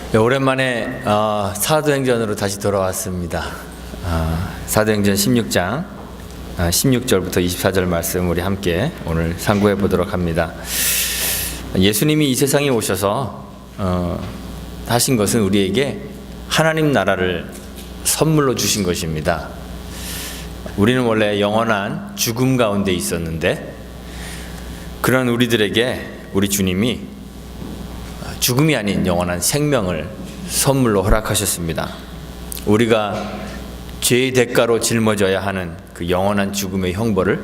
네, 오랜만에 사도행전으로 다시 돌아왔습니다. 사도행전 16장 16절부터 24절 말씀 우리 함께 오늘 상고해 보도록 합니다. 예수님이 이 세상에 오셔서 하신 것은 우리에게 하나님 나라를 선물로 주신 것입니다. 우리는 원래 영원한 죽음 가운데 있었는데 그런 우리들에게 우리 주님이 죽음이 아닌 영원한 생명을 선물로 허락하셨습니다. 우리가 죄의 대가로 짊어져야 하는 그 영원한 죽음의 형벌을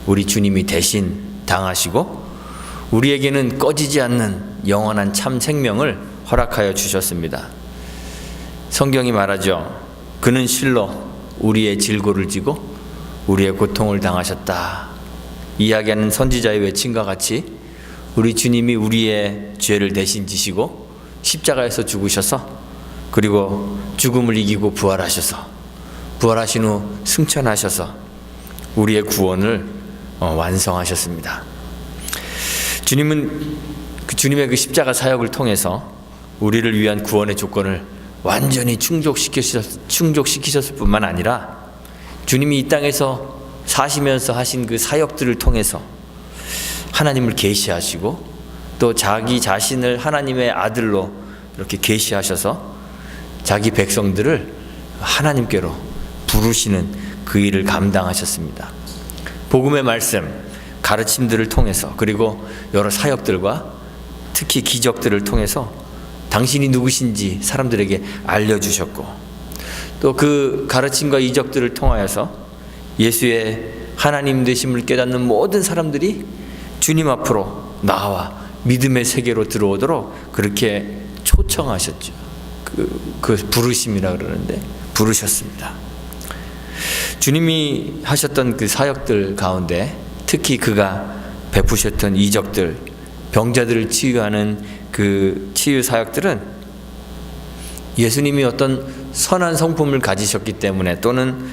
우리 주님이 대신 당하시고 우리에게는 꺼지지 않는 영원한 참 생명을 허락하여 주셨습니다. 성경이 말하죠. 그는 실로 우리의 질고를 지고 우리의 고통을 당하셨다. 이야기하는 선지자의 외침과 같이 우리 주님이 우리의 죄를 대신 지시고 십자가에서 죽으셔서 그리고 죽음을 이기고 부활하셔서 부활하신 후 승천하셔서 우리의 구원을 완성하셨습니다. 주님은 주님의 그 십자가 사역을 통해서 우리를 위한 구원의 조건을 완전히 충족시키셨을 뿐만 아니라 주님이 이 땅에서 사시면서 하신 그 사역들을 통해서 하나님을 계시하시고 또 자기 자신을 하나님의 아들로 이렇게 계시하셔서 자기 백성들을 하나님께로 부르시는 그 일을 감당하셨습니다. 복음의 말씀, 가르침들을 통해서 그리고 여러 사역들과 특히 기적들을 통해서 당신이 누구신지 사람들에게 알려주셨고 또 그 가르침과 이적들을 통하여서 예수의 하나님 되심을 깨닫는 모든 사람들이 주님 앞으로 나와 믿음의 세계로 들어오도록 그렇게 초청하셨죠. 그 부르심이라 그러는데 부르셨습니다. 주님이 하셨던 그 사역들 가운데 특히 그가 베푸셨던 이적들, 병자들을 치유하는 그 치유 사역들은 예수님이 어떤 선한 성품을 가지셨기 때문에 또는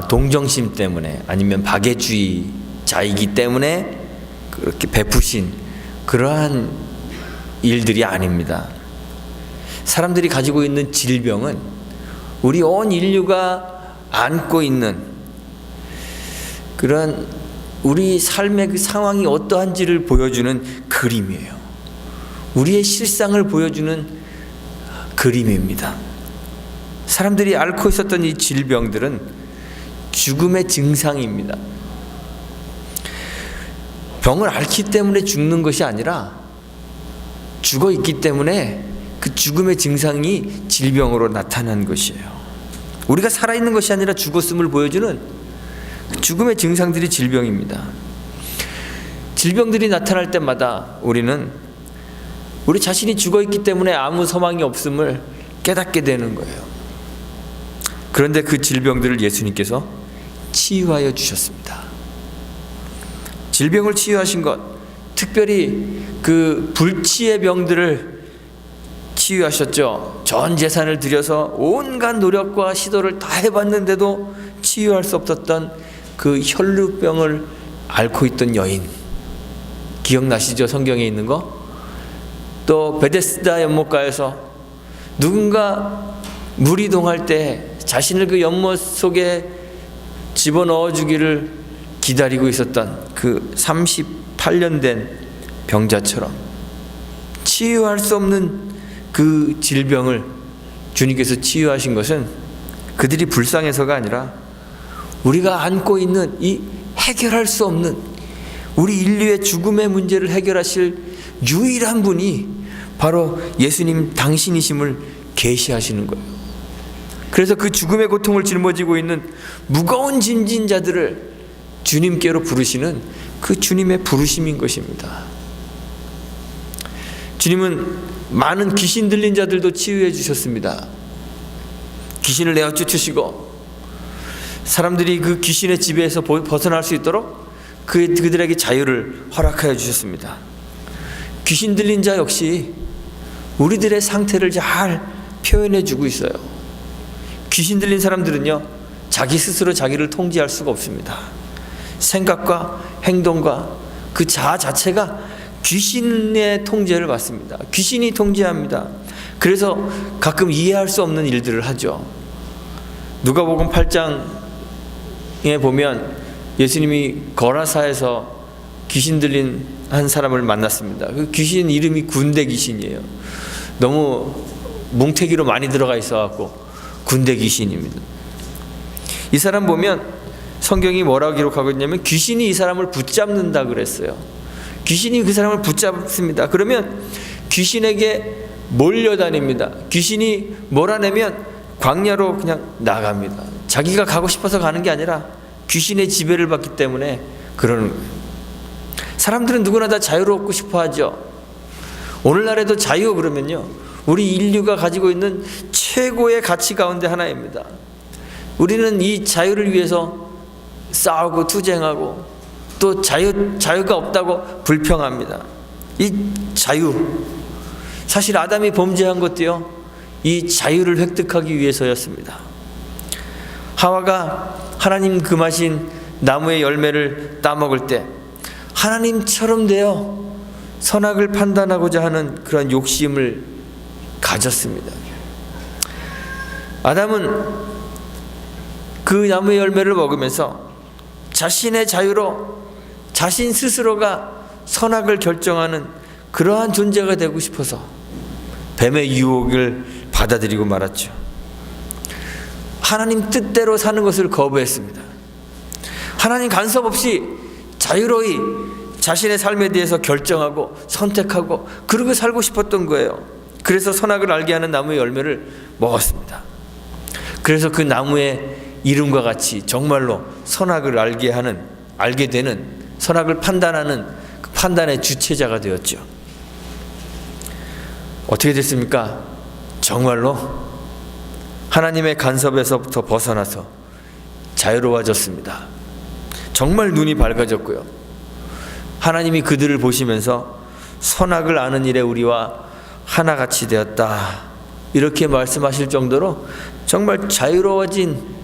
동정심 때문에 아니면 박애주의자이기 때문에 그렇게 베푸신 그러한 일들이 아닙니다. 사람들이 가지고 있는 질병은 우리 온 인류가 안고 있는 그런 우리 삶의 그 상황이 어떠한지를 보여주는 그림이에요. 우리의 실상을 보여주는 그림입니다. 사람들이 앓고 있었던 이 질병들은 죽음의 증상입니다. 병을 앓기 때문에 죽는 것이 아니라 죽어 있기 때문에 그 죽음의 증상이 질병으로 나타난 것이에요. 우리가 살아있는 것이 아니라 죽었음을 보여주는 죽음의 증상들이 질병입니다. 질병들이 나타날 때마다 우리는 우리 자신이 죽어 있기 때문에 아무 소망이 없음을 깨닫게 되는 거예요. 그런데 그 질병들을 예수님께서 치유하여 주셨습니다. 질병을 치유하신 것, 특별히 그 불치의 병들을 치유하셨죠. 전 재산을 들여서 온갖 노력과 시도를 다 해봤는데도 치유할 수 없었던 그 혈루병을 앓고 있던 여인, 기억나시죠? 성경에 있는 거. 또 베데스다 연못가에서 누군가 물 이동할 때 자신을 그 연못 속에 집어넣어 주기를 기다리고 있었던 그 38년 된 병자처럼 치유할 수 없는 그 질병을 주님께서 치유하신 것은 그들이 불쌍해서가 아니라 우리가 안고 있는 이 해결할 수 없는 우리 인류의 죽음의 문제를 해결하실 유일한 분이 바로 예수님 당신이심을 계시하시는 거예요. 그래서 그 죽음의 고통을 짊어지고 있는 무거운 짐진 자들을 주님께로 부르시는 그 주님의 부르심인 것입니다. 주님은 많은 귀신 들린 자들도 치유해 주셨습니다. 귀신을 내어 쫓으시고 사람들이 그 귀신의 지배에서 벗어날 수 있도록 그들에게 자유를 허락하여 주셨습니다. 귀신 들린 자 역시 우리들의 상태를 잘 표현해 주고 있어요. 귀신 들린 사람들은요, 자기 스스로 자기를 통제할 수가 없습니다. 생각과 행동과 그 자아 자체가 귀신의 통제를 받습니다. 귀신이 통제합니다. 그래서 가끔 이해할 수 없는 일들을 하죠. 누가복음 8장에 보면 예수님이 거라사에서 귀신 들린 한 사람을 만났습니다. 그 귀신 이름이 군대 귀신이에요. 너무 뭉태기로 많이 들어가 있어갖고 군대 귀신입니다. 이 사람 보면 성경이 뭐라고 기록하고 있냐면 귀신이 이 사람을 붙잡는다 그랬어요. 귀신이 그 사람을 붙잡습니다. 그러면 귀신에게 몰려다닙니다. 귀신이 몰아내면 광야로 그냥 나갑니다. 자기가 가고 싶어서 가는 게 아니라 귀신의 지배를 받기 때문에 그러는 거예요. 사람들은 누구나 다 자유롭고 싶어 하죠. 오늘날에도 자유 그러면요, 우리 인류가 가지고 있는 최고의 가치 가운데 하나입니다. 우리는 이 자유를 위해서 싸우고 투쟁하고 또 자유가 없다고 불평합니다. 이 자유, 사실 아담이 범죄한 것도요, 이 자유를 획득하기 위해서였습니다. 하와가 하나님 금하신 나무의 열매를 따먹을 때 하나님처럼 되어 선악을 판단하고자 하는 그런 욕심을 가졌습니다. 아담은 그 나무의 열매를 먹으면서 자신의 자유로 자신 스스로가 선악을 결정하는 그러한 존재가 되고 싶어서 뱀의 유혹을 받아들이고 말았죠. 하나님 뜻대로 사는 것을 거부했습니다. 하나님 간섭 없이 자유로이 자신의 삶에 대해서 결정하고 선택하고 그러고 살고 싶었던 거예요. 그래서 선악을 알게 하는 나무의 열매를 먹었습니다. 그래서 그 나무의 이름과 같이 정말로 선악을 알게 되는, 선악을 판단하는 그 판단의 주체자가 되었죠. 어떻게 됐습니까? 정말로 하나님의 간섭에서부터 벗어나서 자유로워졌습니다. 정말 눈이 밝아졌고요. 하나님이 그들을 보시면서 선악을 아는 일에 우리와 하나같이 되었다, 이렇게 말씀하실 정도로 정말 자유로워진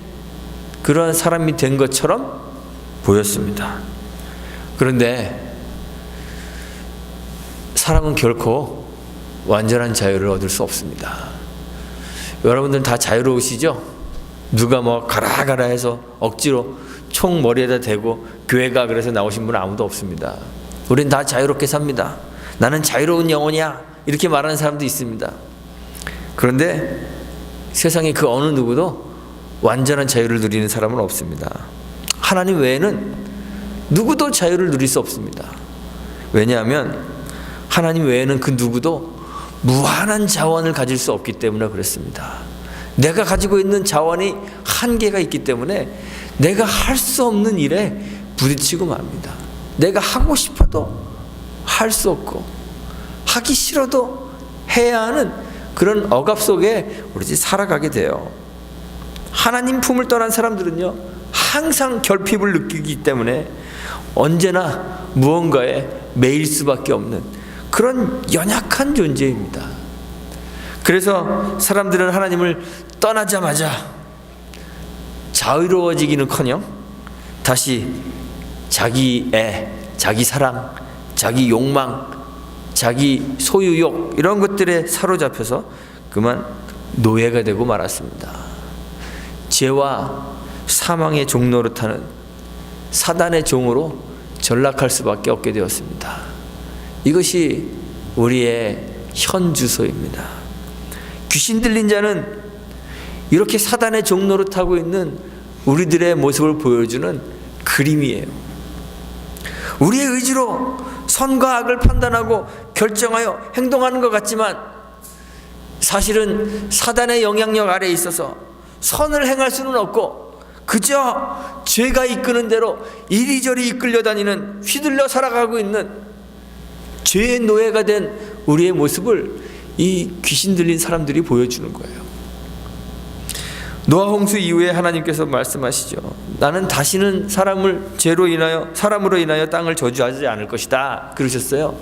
그런 사람이 된 것처럼 보였습니다. 그런데 사람은 결코 완전한 자유를 얻을 수 없습니다. 여러분들은 다 자유로우시죠? 누가 뭐 가라 해서 억지로 총 머리에다 대고 교회 가 그래서 나오신 분은 아무도 없습니다. 우린 다 자유롭게 삽니다. 나는 자유로운 영혼이야, 이렇게 말하는 사람도 있습니다. 그런데 세상에 그 어느 누구도 완전한 자유를 누리는 사람은 없습니다. 하나님 외에는 누구도 자유를 누릴 수 없습니다. 왜냐하면 하나님 외에는 그 누구도 무한한 자원을 가질 수 없기 때문에 그렇습니다. 내가 가지고 있는 자원이 한계가 있기 때문에 내가 할 수 없는 일에 부딪히고 맙니다. 내가 하고 싶어도 할 수 없고 하기 싫어도 해야 하는 그런 억압 속에 우리 살아가게 돼요. 하나님 품을 떠난 사람들은요, 항상 결핍을 느끼기 때문에 언제나 무언가에 매일 수밖에 없는 그런 연약한 존재입니다. 그래서 사람들은 하나님을 떠나자마자 자유로워지기는커녕 다시 자기 애, 자기 사랑, 자기 욕망, 자기 소유욕, 이런 것들에 사로잡혀서 그만 노예가 되고 말았습니다. 죄와 사망의 종노릇하는 사단의 종으로 전락할 수밖에 없게 되었습니다. 이것이 우리의 현 주소입니다. 귀신 들린 자는 이렇게 사단의 종노릇하고 있는 우리들의 모습을 보여주는 그림이에요. 우리의 의지로 선과 악을 판단하고 결정하여 행동하는 것 같지만 사실은 사단의 영향력 아래에 있어서 선을 행할 수는 없고 그저 죄가 이끄는 대로 이리저리 이끌려 다니는, 휘둘려 살아가고 있는 죄의 노예가 된 우리의 모습을 이 귀신 들린 사람들이 보여주는 거예요. 노아 홍수 이후에 하나님께서 말씀하시죠. 나는 다시는 사람으로 인하여 땅을 저주하지 않을 것이다, 그러셨어요.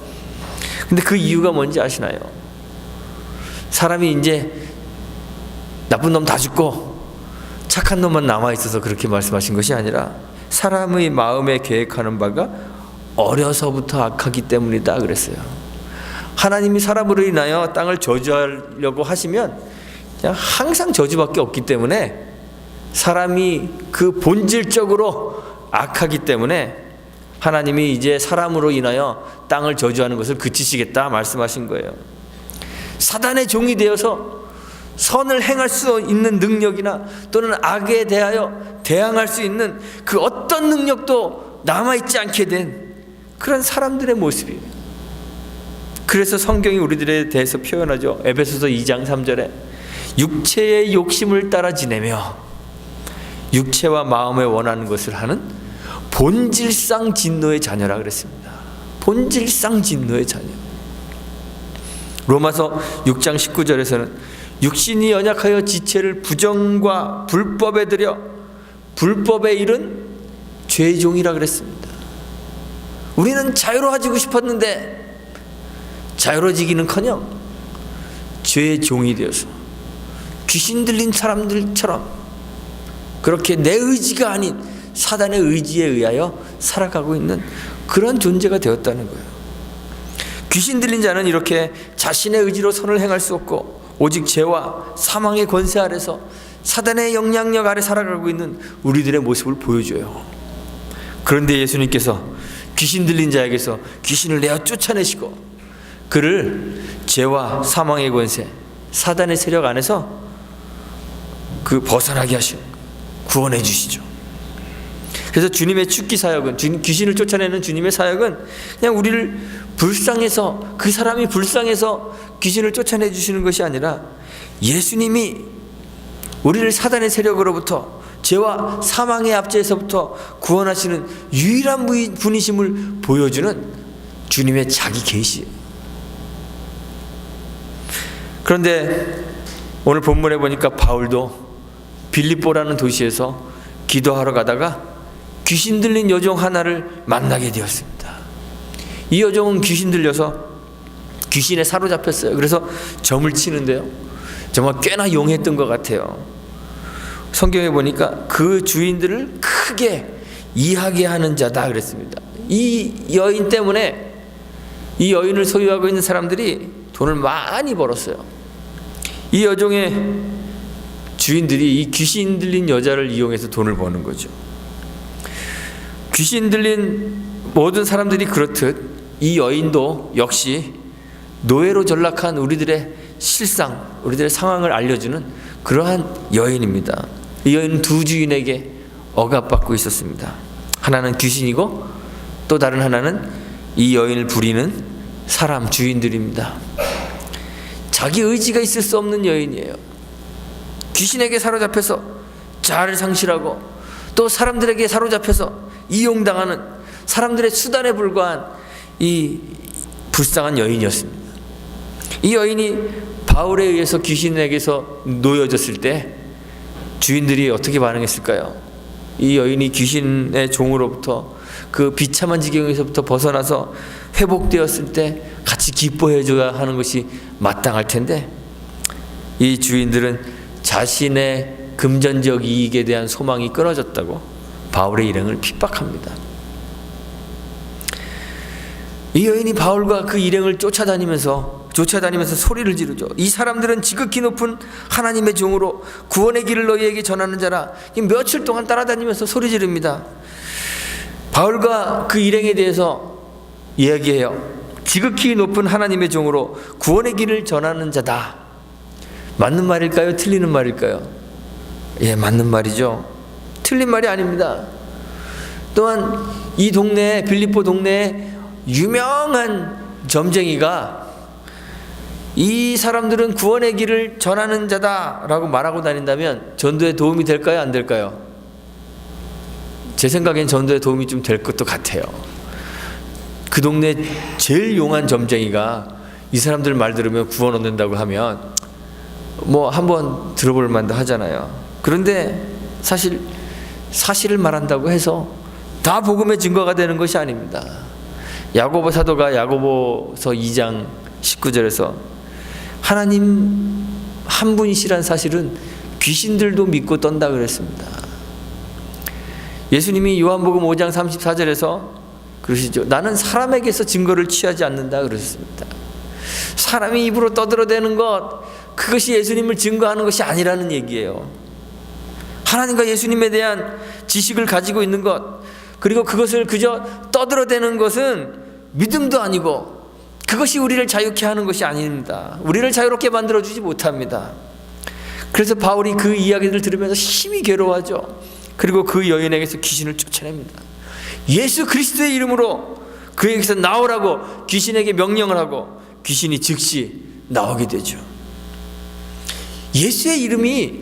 근데 그 이유가 뭔지 아시나요? 사람이 이제 나쁜 놈 다 죽고 착한 놈만 남아있어서 그렇게 말씀하신 것이 아니라 사람의 마음에 계획하는 바가 어려서부터 악하기 때문이다 그랬어요. 하나님이 사람으로 인하여 땅을 저주하려고 하시면 그냥 항상 저주밖에 없기 때문에, 사람이 그 본질적으로 악하기 때문에 하나님이 이제 사람으로 인하여 땅을 저주하는 것을 그치시겠다 말씀하신 거예요. 사단의 종이 되어서 선을 행할 수 있는 능력이나 또는 악에 대하여 대항할 수 있는 그 어떤 능력도 남아있지 않게 된 그런 사람들의 모습이에요. 그래서 성경이 우리들에 대해서 표현하죠. 에베소서 2장 3절에 육체의 욕심을 따라 지내며 육체와 마음에 원하는 것을 하는 본질상 진노의 자녀라 그랬습니다. 본질상 진노의 자녀. 로마서 6장 19절에서는 육신이 연약하여 지체를 부정과 불법에 들여 불법에 이른 죄의 종이라 그랬습니다. 우리는 자유로워지고 싶었는데 자유로워지기는커녕 죄의 종이 되어서 귀신 들린 사람들처럼 그렇게 내 의지가 아닌 사단의 의지에 의하여 살아가고 있는 그런 존재가 되었다는 거예요. 귀신 들린 자는 이렇게 자신의 의지로 선을 행할 수 없고 오직 죄와 사망의 권세 아래서 사단의 영향력 아래 살아가고 있는 우리들의 모습을 보여줘요. 그런데 예수님께서 귀신 들린 자에게서 귀신을 내어 쫓아내시고 그를 죄와 사망의 권세, 사단의 세력 안에서 그 벗어나게 하시고 구원해 주시죠. 그래서 주님의 죽기 사역은, 귀신을 쫓아내는 주님의 사역은 그냥 우리를 불쌍해서, 그 사람이 불쌍해서 귀신을 쫓아내 주시는 것이 아니라 예수님이 우리를 사단의 세력으로부터, 죄와 사망의 압제에서부터 구원하시는 유일한 분이심을 보여주는 주님의 자기 계시예요. 그런데 오늘 본문에 보니까 바울도 빌립보라는 도시에서 기도하러 가다가 귀신 들린 여종 하나를 만나게 되었습니다. 이 여종은 귀신 들려서 귀신에 사로잡혔어요. 그래서 점을 치는데요, 정말 꽤나 용했던 것 같아요. 성경에 보니까 그 주인들을 크게 이하게 하는 자다 그랬습니다. 이 여인 때문에, 이 여인을 소유하고 있는 사람들이 돈을 많이 벌었어요. 이 여종의 주인들이 이 귀신 들린 여자를 이용해서 돈을 버는 거죠. 귀신 들린 모든 사람들이 그렇듯 이 여인도 역시 노예로 전락한 우리들의 실상, 우리들의 상황을 알려주는 그러한 여인입니다. 이 여인은 두 주인에게 억압받고 있었습니다. 하나는 귀신이고 또 다른 하나는 이 여인을 부리는 사람, 주인들입니다. 자기 의지가 있을 수 없는 여인이에요. 귀신에게 사로잡혀서 자아를 상실하고 또 사람들에게 사로잡혀서 이용당하는 사람들의 수단에 불과한 이 불쌍한 여인이었습니다. 이 여인이 바울에 의해서 귀신에게서 놓여졌을 때 주인들이 어떻게 반응했을까요? 이 여인이 귀신의 종으로부터, 그 비참한 지경에서부터 벗어나서 회복되었을 때 같이 기뻐해줘야 하는 것이 마땅할 텐데, 이 주인들은 자신의 금전적 이익에 대한 소망이 끊어졌다고 바울의 일행을 핍박합니다. 이 여인이 바울과 그 일행을 쫓아다니면서 소리를 지르죠. 이 사람들은 지극히 높은 하나님의 종으로 구원의 길을 너희에게 전하는 자라. 며칠 동안 따라다니면서 소리 지릅니다. 바울과 그 일행에 대해서 이야기해요. 지극히 높은 하나님의 종으로 구원의 길을 전하는 자다. 맞는 말일까요? 틀리는 말일까요? 예, 맞는 말이죠. 틀린 말이 아닙니다. 또한 이 동네에, 빌립보 동네에 유명한 점쟁이가 이 사람들은 구원의 길을 전하는 자다라고 말하고 다닌다면 전도에 도움이 될까요? 안 될까요? 제 생각엔 전도에 도움이 좀 될 것도 같아요. 그 동네 제일 용한 점쟁이가 이 사람들 말 들으면 구원 얻는다고 하면 뭐 한번 들어볼 만도 하잖아요. 그런데 사실을 말한다고 해서 다 복음의 증거가 되는 것이 아닙니다. 야고보 사도가 야고보서 2장 19절에서 하나님 한 분이시란 사실은 귀신들도 믿고 떤다 그랬습니다. 예수님이 요한복음 5장 34절에서 그러시죠. 나는 사람에게서 증거를 취하지 않는다 그러셨습니다. 사람이 입으로 떠들어대는 것, 그것이 예수님을 증거하는 것이 아니라는 얘기예요. 하나님과 예수님에 대한 지식을 가지고 있는 것, 그리고 그것을 그저 떠들어대는 것은 믿음도 아니고 그것이 우리를 자유케 하는 것이 아닙니다. 우리를 자유롭게 만들어주지 못합니다. 그래서 바울이 그 이야기를 들으면서 심히 괴로워하죠. 그리고 그 여인에게서 귀신을 쫓아냅니다. 예수 그리스도의 이름으로 그에게서 나오라고 귀신에게 명령을 하고 귀신이 즉시 나오게 되죠. 예수의 이름이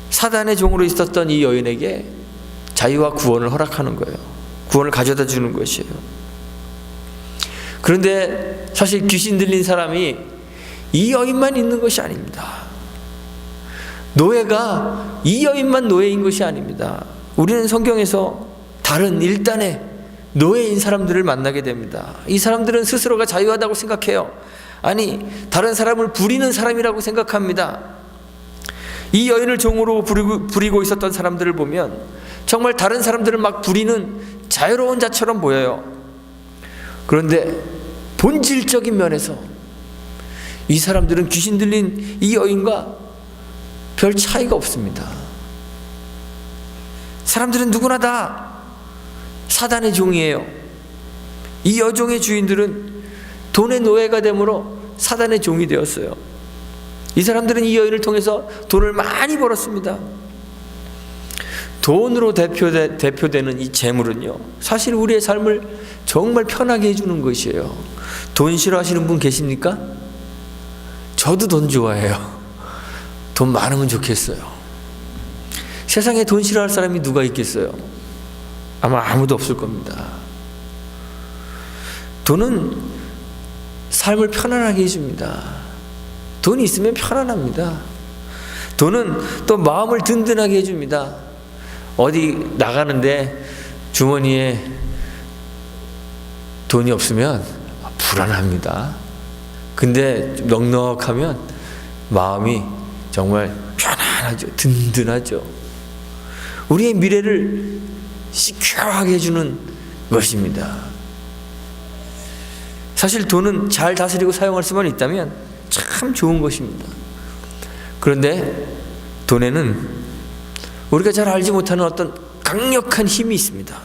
사단의 종으로 있었던 이 여인에게 자유와 구원을 허락하는 거예요. 구원을 가져다 주는 것이에요. 그런데 사실 귀신 들린 사람이 이 여인만 있는 것이 아닙니다. 노예가 이 여인만 노예인 것이 아닙니다. 우리는 성경에서 다른 일단의 노예인 사람들을 만나게 됩니다. 이 사람들은 스스로가 자유하다고 생각해요. 아니, 다른 사람을 부리는 사람이라고 생각합니다. 이 여인을 종으로 부리고 있었던 사람들을 보면 정말 다른 사람들을 막 부리는 자유로운 자처럼 보여요. 그런데 본질적인 면에서 이 사람들은 귀신 들린 이 여인과 별 차이가 없습니다. 사람들은 누구나 다 사단의 종이에요. 이 여종의 주인들은 돈의 노예가 되므로 사단의 종이 되었어요. 이 사람들은 이 여인을 통해서 돈을 많이 벌었습니다. 돈으로 대표되는 이 재물은요, 사실 우리의 삶을 정말 편하게 해주는 것이에요. 돈 싫어하시는 분 계십니까? 저도 돈 좋아해요. 돈 많으면 좋겠어요. 세상에 돈 싫어할 사람이 누가 있겠어요? 아마 아무도 없을 겁니다. 돈은 삶을 편안하게 해줍니다. 돈이 있으면 편안합니다. 돈은 또 마음을 든든하게 해줍니다. 어디 나가는데 주머니에 돈이 없으면 불안합니다. 근데 넉넉하면 마음이 정말 편안하죠. 든든하죠. 우리의 미래를 시큐어하게 해주는 것입니다. 사실 돈은 잘 다스리고 사용할 수만 있다면 참 좋은 것입니다. 그런데 돈에는 우리가 잘 알지 못하는 어떤 강력한 힘이 있습니다.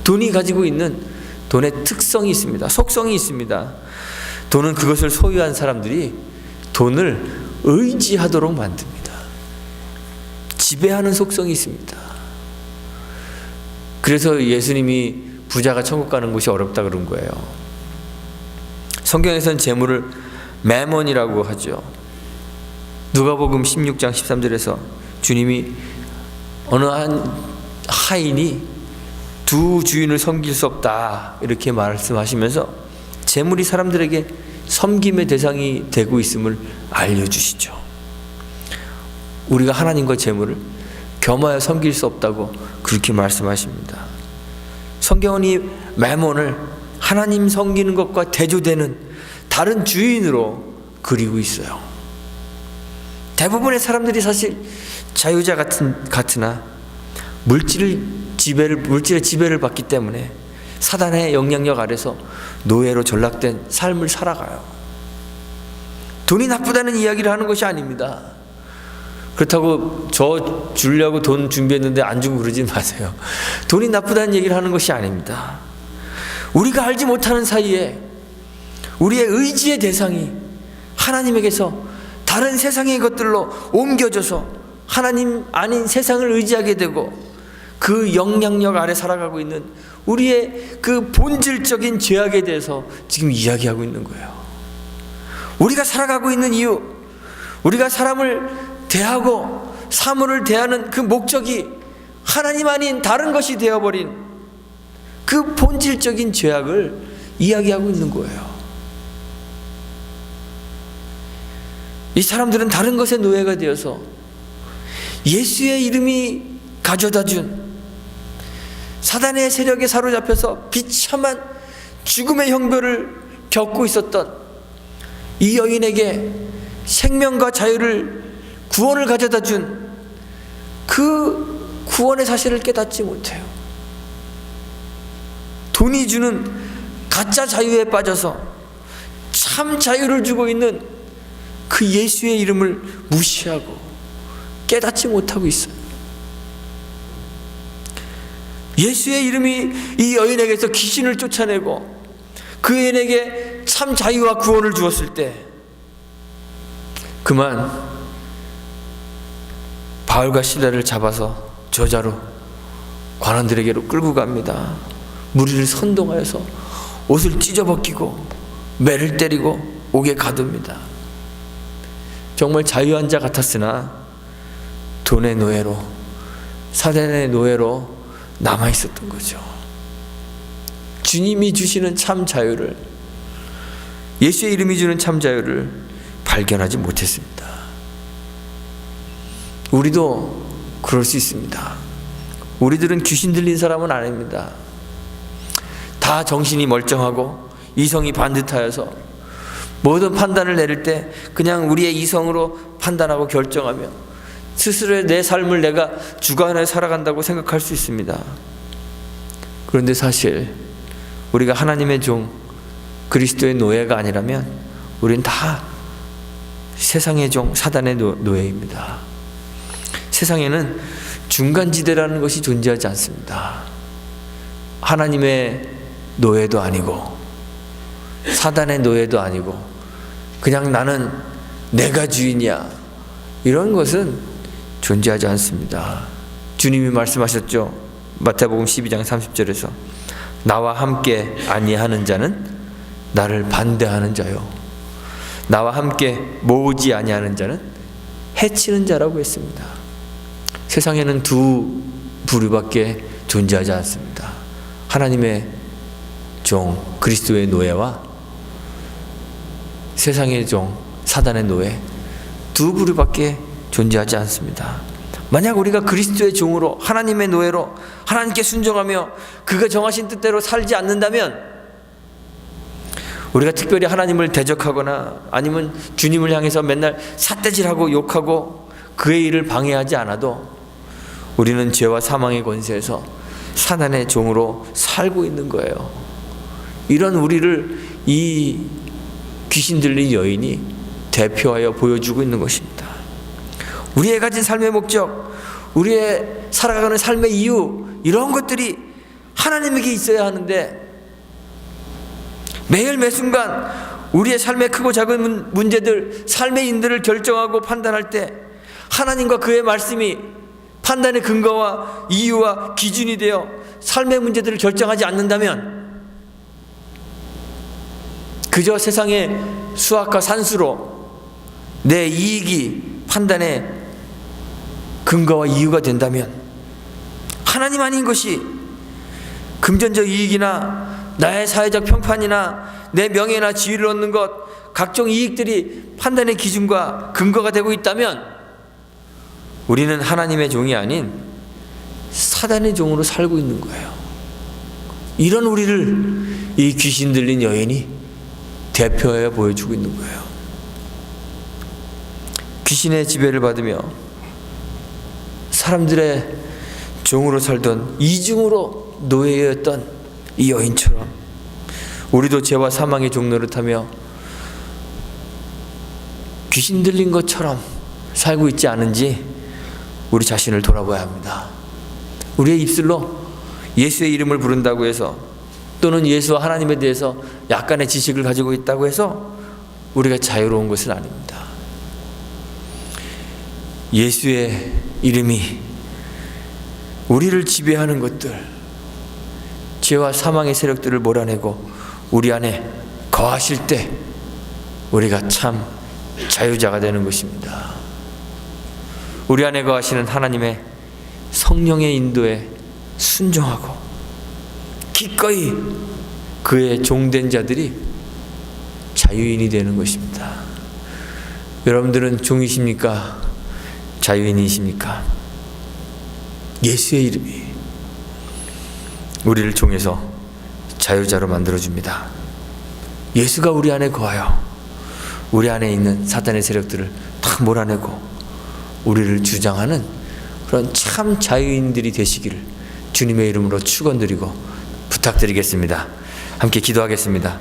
돈이 가지고 있는 돈의 특성이 있습니다. 속성이 있습니다. 돈은 그것을 소유한 사람들이 돈을 의지하도록 만듭니다. 지배하는 속성이 있습니다. 그래서 예수님이 부자가 천국 가는 것이 어렵다 그런 거예요. 성경에서는 재물을 매몬이라고 하죠. 누가복음 16장 13절에서 주님이 어느 한 하인이 두 주인을 섬길 수 없다 이렇게 말씀하시면서 재물이 사람들에게 섬김의 대상이 되고 있음을 알려주시죠. 우리가 하나님과 재물을 겸하여 섬길 수 없다고 그렇게 말씀하십니다. 성경은 이 매몬을 하나님 섬기는 것과 대조되는 다른 주인으로 그리고 있어요. 대부분의 사람들이 사실 자유자 같으나 물질의 지배를 받기 때문에 사단의 영향력 아래서 노예로 전락된 삶을 살아가요. 돈이 나쁘다는 이야기를 하는 것이 아닙니다. 그렇다고 저 주려고 돈 준비했는데 안 주고 그러지 마세요. 돈이 나쁘다는 얘기를 하는 것이 아닙니다. 우리가 알지 못하는 사이에 우리의 의지의 대상이 하나님에게서 다른 세상의 것들로 옮겨져서 하나님 아닌 세상을 의지하게 되고 그 영향력 아래 살아가고 있는 우리의 그 본질적인 죄악에 대해서 지금 이야기하고 있는 거예요. 우리가 살아가고 있는 이유, 우리가 사람을 대하고 사물을 대하는 그 목적이 하나님 아닌 다른 것이 되어버린 그 본질적인 죄악을 이야기하고 있는 거예요. 이 사람들은 다른 것의 노예가 되어서 예수의 이름이 가져다 준 사단의 세력에 사로잡혀서 비참한 죽음의 형벌을 겪고 있었던 이 여인에게 생명과 자유를 구원을 가져다 준 그 구원의 사실을 깨닫지 못해요. 돈이 주는 가짜 자유에 빠져서 참 자유를 주고 있는 그 예수의 이름을 무시하고 깨닫지 못하고 있어요. 예수의 이름이 이 여인에게서 귀신을 쫓아내고 그 여인에게 참 자유와 구원을 주었을 때 그만 바울과 실라를 잡아서 저자로 관원들에게로 끌고 갑니다. 무리를 선동하여서 옷을 찢어벗기고 매를 때리고 옥에 가둡니다. 정말 자유한 자 같았으나 돈의 노예로, 사단의 노예로 남아 있었던 거죠. 주님이 주시는 참 자유를, 예수의 이름이 주는 참 자유를 발견하지 못했습니다. 우리도 그럴 수 있습니다. 우리들은 귀신 들린 사람은 아닙니다. 다 정신이 멀쩡하고 이성이 반듯하여서 모든 판단을 내릴 때 그냥 우리의 이성으로 판단하고 결정하며 스스로의 내 삶을 내가 주관하여 살아간다고 생각할 수 있습니다. 그런데 사실 우리가 하나님의 종, 그리스도의 노예가 아니라면 우리는 다 세상의 종, 사단의 노예입니다. 세상에는 중간지대라는 것이 존재하지 않습니다. 하나님의 노예도 아니고 사단의 노예도 아니고 그냥 나는 내가 주인이야, 이런 것은 존재하지 않습니다. 주님이 말씀하셨죠. 마태복음 12장 30절에서 나와 함께 아니하는 자는 나를 반대하는 자요, 나와 함께 모으지 아니하는 자는 해치는 자라고 했습니다. 세상에는 두 부류밖에 존재하지 않습니다. 하나님의 종, 그리스도의 노예와 세상의 종, 사단의 노예, 두 부류밖에 존재하지 않습니다. 만약 우리가 그리스도의 종으로, 하나님의 노예로 하나님께 순종하며 그가 정하신 뜻대로 살지 않는다면, 우리가 특별히 하나님을 대적하거나 아니면 주님을 향해서 맨날 삿대질하고 욕하고 그의 일을 방해하지 않아도 우리는 죄와 사망의 권세에서 사단의 종으로 살고 있는 거예요. 이런 우리를 이 귀신 들린 여인이 대표하여 보여주고 있는 것입니다. 우리의 가진 삶의 목적, 우리의 살아가는 삶의 이유, 이런 것들이 하나님에게 있어야 하는데 매일 매순간 우리의 삶의 크고 작은 문제들, 삶의 인들을 결정하고 판단할 때 하나님과 그의 말씀이 판단의 근거와 이유와 기준이 되어 삶의 문제들을 결정하지 않는다면 그저 세상의 수학과 산수로 내 이익이 판단의 근거와 이유가 된다면, 하나님 아닌 것이 금전적 이익이나 나의 사회적 평판이나 내 명예나 지위를 얻는 것, 각종 이익들이 판단의 기준과 근거가 되고 있다면 우리는 하나님의 종이 아닌 사단의 종으로 살고 있는 거예요. 이런 우리를 이 귀신 들린 여인이 대표하여 보여주고 있는 거예요. 귀신의 지배를 받으며 사람들의 종으로 살던 이중으로 노예였던 이 여인처럼 우리도 죄와 사망의 종노릇하며 귀신 들린 것처럼 살고 있지 않은지 우리 자신을 돌아봐야 합니다. 우리의 입술로 예수의 이름을 부른다고 해서, 또는 예수와 하나님에 대해서 약간의 지식을 가지고 있다고 해서 우리가 자유로운 것은 아닙니다. 예수의 이름이 우리를 지배하는 것들, 죄와 사망의 세력들을 몰아내고 우리 안에 거하실 때 우리가 참 자유자가 되는 것입니다. 우리 안에 거하시는 하나님의 성령의 인도에 순종하고 기꺼이 그의 종된 자들이 자유인이 되는 것입니다. 여러분들은 종이십니까? 자유인이십니까? 예수의 이름이 우리를 종에서 자유자로 만들어줍니다. 예수가 우리 안에 거하여 우리 안에 있는 사단의 세력들을 다 몰아내고 우리를 주장하는 그런 참 자유인들이 되시기를 주님의 이름으로 축원드리고 부탁드리겠습니다. 함께 기도하겠습니다.